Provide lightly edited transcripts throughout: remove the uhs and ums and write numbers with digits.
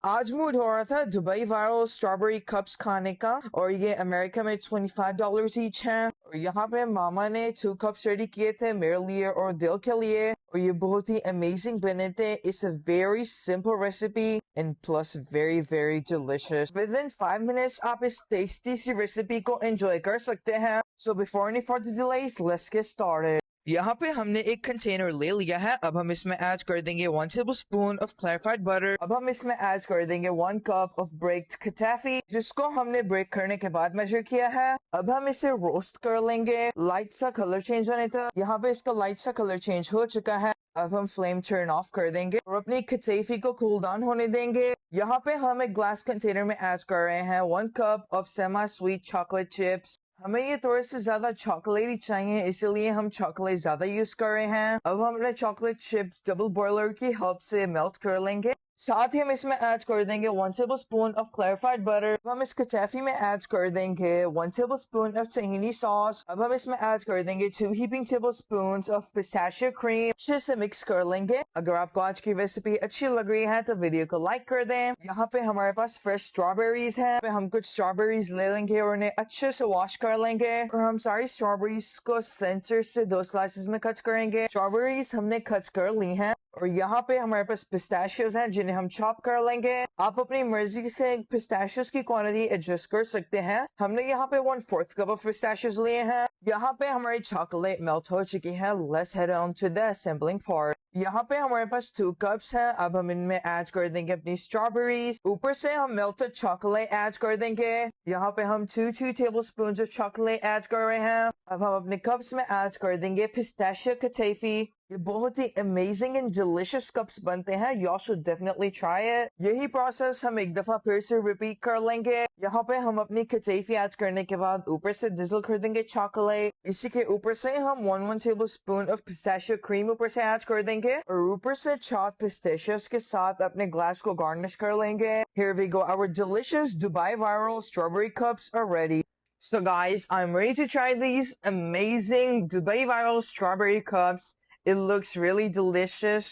आज मूड हो रहा था दुबई वायरल स्ट्रॉबेरी कप्स खाने का, और ये अमेरिका में $25 ईच हैं। और यहाँ पे मामा ने 2 कप्स रेडी किए थे मेरे लिए और दिल के लिए, और ये बहुत ही अमेजिंग बने थे। It's a very simple recipe and plus very very delicious. With in 5 minutes आप इस टेस्टी सी रेसिपी को एंजॉय कर सकते हैं। So before any further delays, let's get started. यहाँ पे हमने एक कंटेनर ले लिया है। अब हम इसमें ऐड कर देंगे 1 टेबलस्पून ऑफ क्लैरिफाइड बटर। अब हम इसमें ऐड कर देंगे 1 कप ऑफ ब्रेक्ड कटाफी, जिसको हमने ब्रेक करने के बाद मेजर किया है। अब हम इसे रोस्ट कर लेंगे लाइट सा कलर चेंज होने तक। यहाँ पे इसका लाइट सा कलर चेंज हो चुका है। अब हम फ्लेम टर्न ऑफ कर देंगे और अपनी कटाफी को कूल डाउन होने देंगे। यहाँ पे हम एक ग्लास कंटेनर में ऐड कर रहे हैं 1 cup of semi sweet chocolate chips. हमें ये थोड़े से ज्यादा चॉकलेटी चाहिए, इसीलिए हम चॉकलेट ज्यादा यूज कर रहे हैं। अब हम अपने चॉकलेट चिप्स डबल बॉयलर की हेल्प से मेल्ट कर लेंगे। साथ ही हम इसमें ऐड कर देंगे 1 टेबलस्पून ऑफ क्लैरिफाइड बटर। अब हम इस कटाफी में ऐड कर देंगे 1 टेबलस्पून ऑफ tahini सॉस। अब हम इसमें ऐड कर देंगे 2 heaping tablespoons of pistachio cream. अच्छे से मिक्स कर लेंगे। अगर आपको आज की रेसिपी अच्छी लग रही है तो वीडियो को लाइक कर दें। यहाँ पे हमारे पास फ्रेश स्ट्रॉबेरीज है। हम कुछ स्ट्रॉबेरीज ले लेंगे और उन्हें अच्छे से वॉश कर लेंगे। और हम सारी स्ट्रॉबेरीज को सेंटर से 2 स्लाइसेस में कट करेंगे। स्ट्रॉबेरीज हमने कट कर ली हैं। और यहाँ पे हमारे पास पिस्ताशियोज हैं जिन्हें हम चॉप कर लेंगे। आप अपनी मर्जी से पिस्ताशियोज की क्वांटिटी एडजस्ट कर सकते हैं। हमने यहाँ पे 1/4 कप ऑफ पिस्ताशियोज लिए हैं। यहाँ पे हमारी चॉकलेट मेल्ट हो चुकी है। Let's head on to the assembling part. यहाँ पे हमारे पास 2 कप्स हैं। अब हम इनमें ऐड कर देंगे अपनी स्ट्रॉबेरीज। ऊपर से हम मेल्टेड चॉकलेट ऐड कर देंगे। यहाँ पे हम 2 टेबलस्पून ऑफ चॉकलेट ऐड कर रहे हैं। अब हम अपने कप्स में ऐड कर देंगे पिस्ताशियो कटाफी। ये बहुत ही अमेजिंग एंड डिलिशियस कप्स बनते हैं। You should definitely try it। यही प्रोसेस हम एक दफा फिर से रिपीट कर लेंगे। यहाँ पे हम अपनी कटाफी ऐड करने के बाद ऊपर से डिजल कर देंगे चॉकलेट। इसी के ऊपर से हम 1 टेबलस्पून ऑफ पिस्ताशियो क्रीम ऊपर से ऐड कर देंगे और ऊपर से चॉप्ड पिस्ताशियोस के साथ अपने ग्लास को गार्निश कर लेंगे। Here we go, our delicious Dubai viral strawberry cups are ready। So guys, I'm ready to try these amazing Dubai viral strawberry cups। It looks really delicious.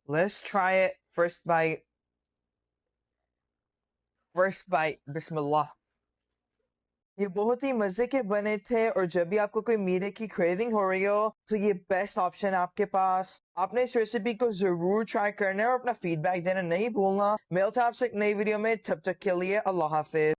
Let's try it. First bite. First bite. Bismillah. ये बहुत ही मजे के बने थे, और जब भी आपको कोई मीठे की क्रेविंग हो रही हो तो ये बेस्ट ऑप्शन है आपके पास। आपने इस रेसिपी को जरूर ट्राई करना है और अपना फीडबैक देना नहीं भूलना। मिलता है आपसे एक नई वीडियो में, तब तक के लिए अल्लाह हाफिज।